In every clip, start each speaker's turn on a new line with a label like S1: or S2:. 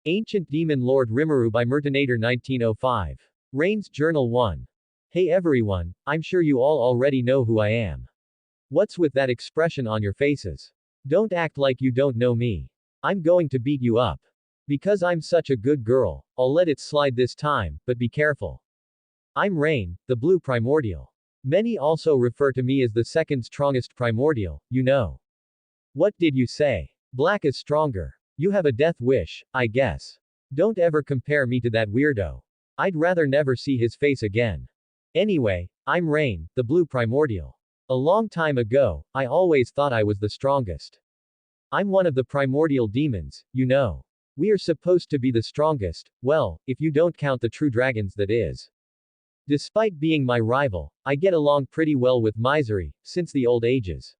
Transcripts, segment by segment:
S1: Ancient Demon Lord Rimuru by Mertinator1905. Rain's Journal 1. Hey everyone, I'm sure you all already know who I am. What's with that expression on your faces? Don't act like you don't know me. I'm going to beat you up. Because I'm such a good girl, I'll let it slide this time, but be careful. I'm Rain, the blue primordial. Many also refer to me as the second strongest primordial, you know. What did you say? Black is stronger. You have a death wish, I guess. Don't ever compare me to that weirdo. I'd rather never see his face again. Anyway, I'm Rain, the blue primordial. A long time ago, I always thought I was the strongest. I'm one of the primordial demons, you know. We are supposed to be the strongest, well, if you don't count the true dragons that is. Despite being my rival, I get along pretty well with Misery, since the old ages.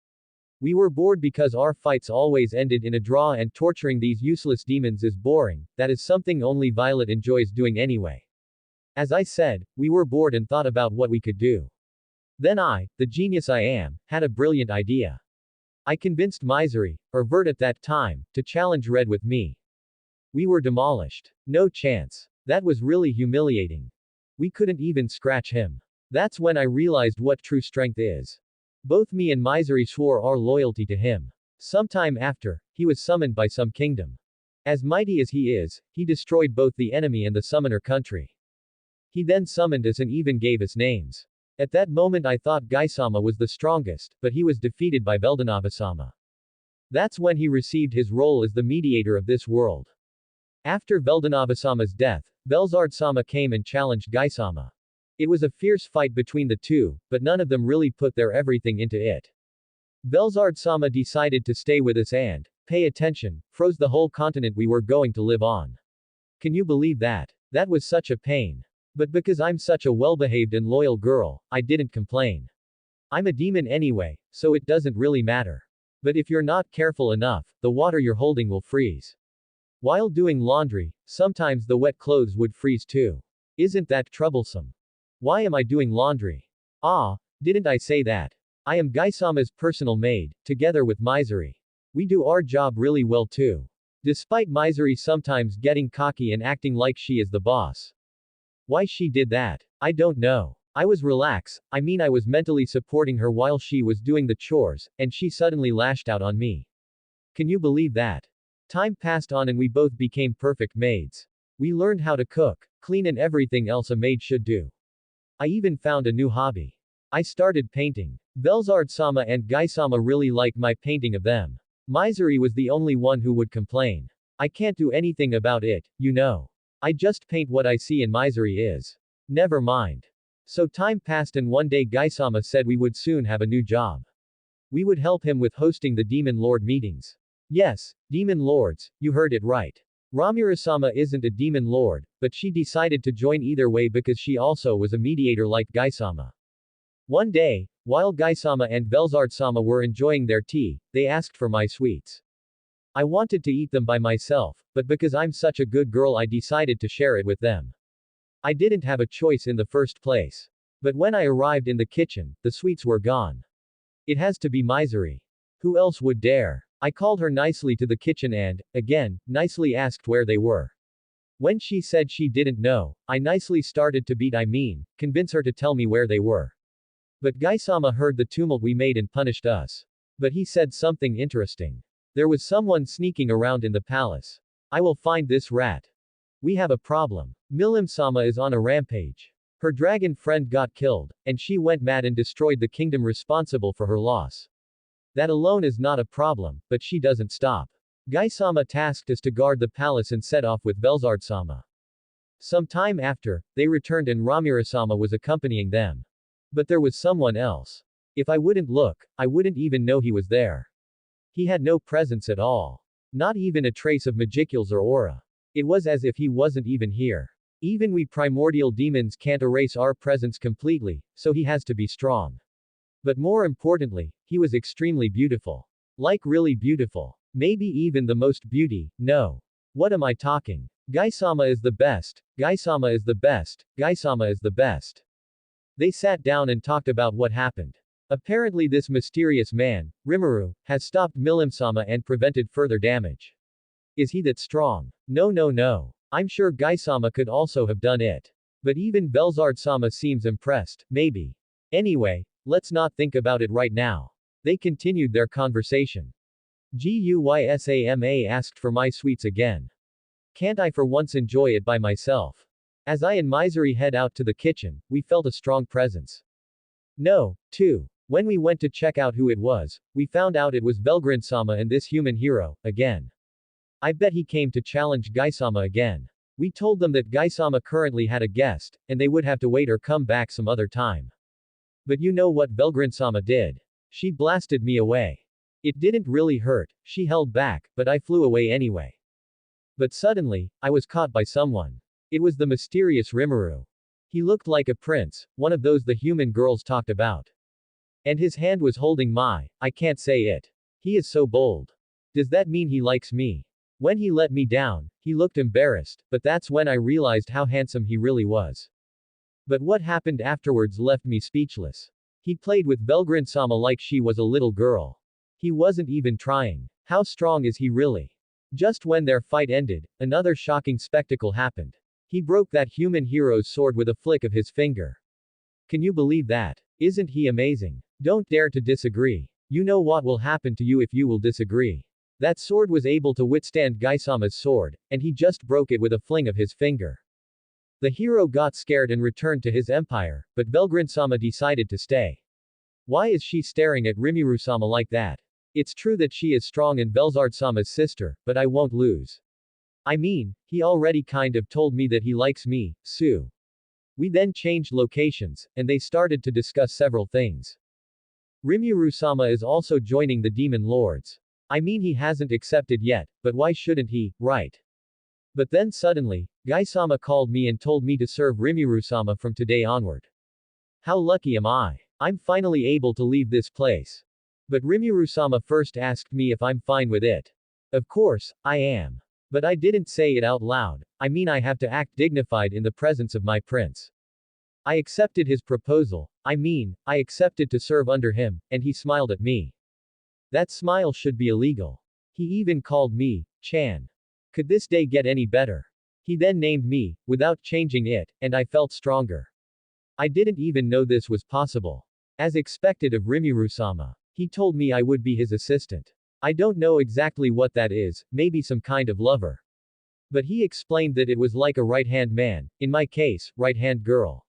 S1: We were bored because our fights always ended in a draw and torturing these useless demons is boring, that is something only Violet enjoys doing anyway. As I said, we were bored and thought about what we could do. Then I, the genius I am, had a brilliant idea. I convinced Misery, or Vert at that time, to challenge Red with me. We were demolished. No chance. That was really humiliating. We couldn't even scratch him. That's when I realized what true strength is. Both me and Misery swore our loyalty to him. Sometime after, he was summoned by some kingdom. As mighty as he is, he destroyed both the enemy and the summoner country. He then summoned us and even gave us names. At that moment I thought Gaisama was the strongest, but he was defeated by Veldanava-sama. That's when he received his role as the mediator of this world. After Veldanava-sama's death, Velzard-sama came and challenged Gaisama. It was a fierce fight between the two, but none of them really put their everything into it. Velzard-sama decided to stay with us and, pay attention, froze the whole continent we were going to live on. Can you believe that? That was such a pain. But because I'm such a well-behaved and loyal girl, I didn't complain. I'm a demon anyway, so it doesn't really matter. But if you're not careful enough, the water you're holding will freeze. While doing laundry, sometimes the wet clothes would freeze too. Isn't that troublesome? Why am I doing laundry? Ah, didn't I say that? I am Gaisama's personal maid, together with Misery. We do our job really well too. Despite Misery sometimes getting cocky and acting like she is the boss. Why she did that? I don't know. I was I was mentally supporting her while she was doing the chores, and she suddenly lashed out on me. Can you believe that? Time passed on and we both became perfect maids. We learned how to cook, clean and everything else a maid should do. I even found a new hobby. I started painting. Velzard-sama and Gaisama really liked my painting of them. Misery was the only one who would complain. I can't do anything about it, you know. I just paint what I see and Misery is. Never mind. So time passed and one day Gaisama said we would soon have a new job. We would help him with hosting the Demon Lord meetings. Yes, Demon Lords, you heard it right. Rimuru-sama isn't a demon lord, but she decided to join either way because she also was a mediator like Gaisama. One day, while Gaisama and Velzard-sama were enjoying their tea, they asked for my sweets. I wanted to eat them by myself, but because I'm such a good girl I decided to share it with them. I didn't have a choice in the first place. But when I arrived in the kitchen, the sweets were gone. It has to be Misery. Who else would dare? I called her nicely to the kitchen and, again, nicely asked where they were. When she said she didn't know, I nicely started to convince her to tell me where they were. But Gaisama heard the tumult we made and punished us. But he said something interesting. There was someone sneaking around in the palace. I will find this rat. We have a problem. Milim-sama is on a rampage. Her dragon friend got killed, and she went mad and destroyed the kingdom responsible for her loss. That alone is not a problem, but she doesn't stop. Gaisama tasked us to guard the palace and set off with Velzard-sama. Some time after, they returned and Rimuru-sama was accompanying them. But there was someone else. If I wouldn't look, I wouldn't even know he was there. He had no presence at all. Not even a trace of magicules or aura. It was as if he wasn't even here. Even we primordial demons can't erase our presence completely, so he has to be strong. But more importantly, he was extremely beautiful. Like really beautiful. Maybe even the most beauty, no. What am I talking? Gaisama is the best, Gaisama is the best, Gaisama is the best. They sat down and talked about what happened. Apparently this mysterious man, Rimuru, has stopped Milim-sama and prevented further damage. Is he that strong? No, no, no. I'm sure Gai-sama could also have done it. But even Belzard-sama seems impressed, maybe. Anyway, let's not think about it right now. They continued their conversation. Guysama asked for my sweets again. Can't I for once enjoy it by myself? As I and Misery head out to the kitchen, we felt a strong presence. No, too. When we went to check out who it was, we found out it was Belgrin-sama and this human hero, again. I bet he came to challenge Gai-sama again. We told them that Gai-sama currently had a guest, and they would have to wait or come back some other time. But you know what Belgrin-sama did? She blasted me away. It didn't really hurt, she held back, but I flew away anyway. But suddenly, I was caught by someone. It was the mysterious Rimuru. He looked like a prince, one of those the human girls talked about. And his hand was holding I can't say it. He is so bold. Does that mean he likes me? When he let me down, he looked embarrassed, but that's when I realized how handsome he really was. But what happened afterwards left me speechless. He played with Belgrin-sama like she was a little girl. He wasn't even trying. How strong is he really? Just when their fight ended, another shocking spectacle happened. He broke that human hero's sword with a flick of his finger. Can you believe that? Isn't he amazing? Don't dare to disagree. You know what will happen to you if you will disagree. That sword was able to withstand Gai-sama's sword, and he just broke it with a fling of his finger. The hero got scared and returned to his empire, but Belgrin-sama decided to stay. Why is she staring at Rimuru-sama like that? It's true that she is strong and Belzard-sama's sister, but I won't lose. I mean, he already kind of told me that he likes me, Sue. We then changed locations, and they started to discuss several things. Rimuru-sama is also joining the Demon Lords. I mean he hasn't accepted yet, but why shouldn't he, right? But then suddenly, Gai-sama called me and told me to serve Rimuru-sama from today onward. How lucky am I? I'm finally able to leave this place. But Rimuru-sama first asked me if I'm fine with it. Of course, I am. But I didn't say it out loud, I mean I have to act dignified in the presence of my prince. I accepted his proposal, I accepted to serve under him, and he smiled at me. That smile should be illegal. He even called me, Chan. Could this day get any better? He then named me, without changing it, and I felt stronger. I didn't even know this was possible. As expected of Rimuru-sama. He told me I would be his assistant. I don't know exactly what that is, maybe some kind of lover. But he explained that it was like a right-hand man, in my case, right-hand girl.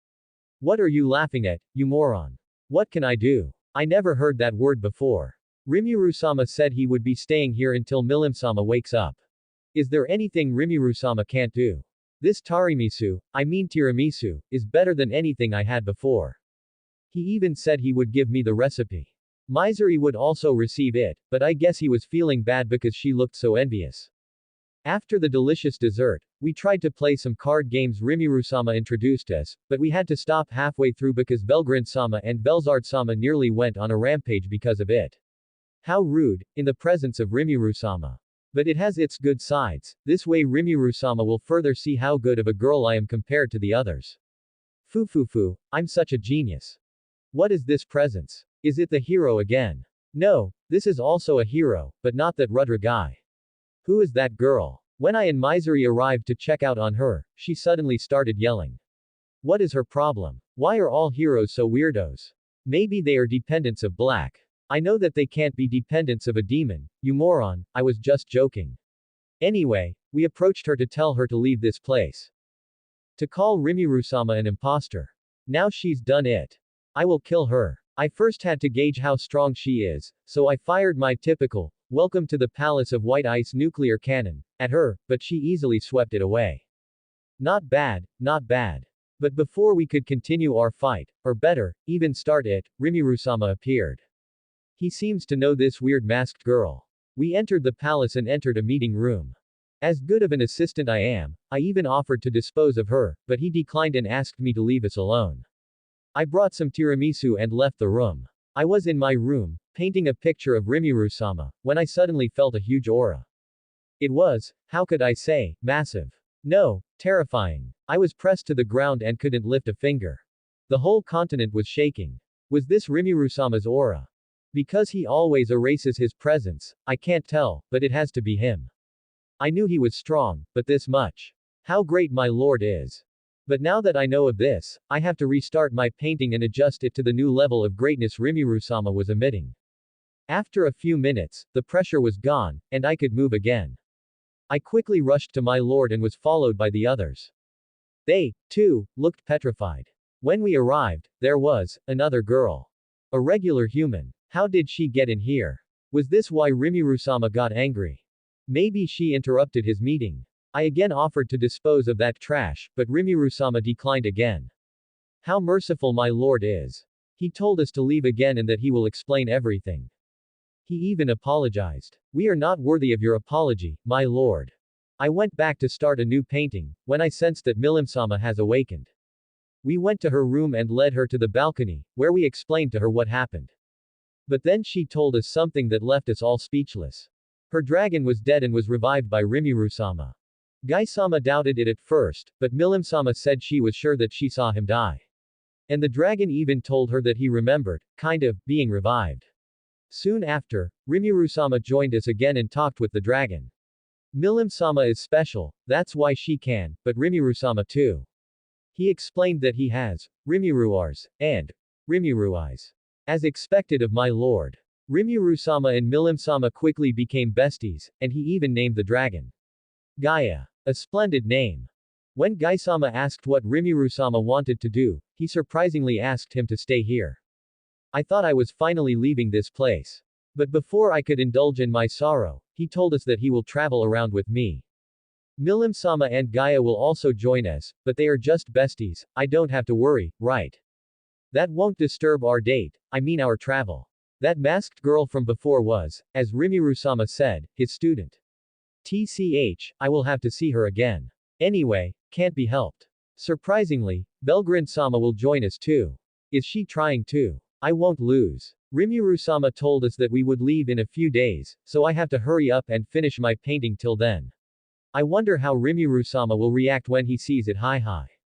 S1: What are you laughing at, you moron? What can I do? I never heard that word before. Rimuru-sama said he would be staying here until Milim-sama wakes up. Is there anything Rimuru-sama can't do? This tiramisu, is better than anything I had before. He even said he would give me the recipe. Misery would also receive it, but I guess he was feeling bad because she looked so envious. After the delicious dessert, we tried to play some card games Rimuru-sama introduced us, but we had to stop halfway through because Belgrin-sama and Belzard-sama nearly went on a rampage because of it. How rude, in the presence of Rimuru-sama. But it has its good sides, this way Rimuru-sama will further see how good of a girl I am compared to the others. Foo, I'm such a genius. What is this presence? Is it the hero again? No, this is also a hero, but not that Rudra guy. Who is that girl? When I and Misery arrived to check out on her, she suddenly started yelling. What is her problem? Why are all heroes so weirdos? Maybe they are dependents of black. I know that they can't be dependents of a demon, you moron, I was just joking. Anyway, we approached her to tell her to leave this place. To call Rimuru-sama an imposter. Now she's done it. I will kill her. I first had to gauge how strong she is, so I fired my typical, welcome to the Palace of White Ice nuclear cannon, at her, but she easily swept it away. Not bad, not bad. But before we could continue our fight, or better, even start it, Rimuru-sama appeared. He seems to know this weird masked girl. We entered the palace and entered a meeting room. As good of an assistant I am, I even offered to dispose of her, but he declined and asked me to leave us alone. I brought some tiramisu and left the room. I was in my room, painting a picture of Rimuru-sama, when I suddenly felt a huge aura. It was, how could I say, massive. No, terrifying. I was pressed to the ground and couldn't lift a finger. The whole continent was shaking. Was this Rimuru-sama's aura? Because he always erases his presence, I can't tell, but it has to be him. I knew he was strong, but this much. How great my lord is. But now that I know of this, I have to restart my painting and adjust it to the new level of greatness Rimuru-sama was emitting. After a few minutes, the pressure was gone, and I could move again. I quickly rushed to my lord and was followed by the others. They, too, looked petrified. When we arrived, there was another girl. A regular human. How did she get in here? Was this why Rimuru-sama got angry? Maybe she interrupted his meeting. I again offered to dispose of that trash, but Rimuru-sama declined again. How merciful my lord is. He told us to leave again and that he will explain everything. He even apologized. We are not worthy of your apology, my lord. I went back to start a new painting, when I sensed that Milim-sama has awakened. We went to her room and led her to the balcony, where we explained to her what happened. But then she told us something that left us all speechless. Her dragon was dead and was revived by Rimuru-sama. Gai-sama doubted it at first, but Milim-sama said she was sure that she saw him die. And the dragon even told her that he remembered, kind of, being revived. Soon after, Rimuru-sama joined us again and talked with the dragon. Milim-sama is special, that's why she can, but Rimuru-sama too. He explained that he has Rimuru-ars, and Rimuru-eyes. As expected of my lord. Rimuru-sama and Milim-sama quickly became besties, and he even named the dragon Gaia. A splendid name. When Gai-sama asked what Rimuru-sama wanted to do, he surprisingly asked him to stay here. I thought I was finally leaving this place. But before I could indulge in my sorrow, he told us that he will travel around with me. Milim-sama and Gaia will also join us, but they are just besties, I don't have to worry, right? That won't disturb our date, I mean our travel. That masked girl from before was, as Rimuru-sama said, his student. TCH, I will have to see her again. Anyway, can't be helped. Surprisingly, Belgrin-sama will join us too. Is she trying too? I won't lose. Rimuru-sama told us that we would leave in a few days, so I have to hurry up and finish my painting till then. I wonder how Rimuru-sama will react when he sees it. Hi.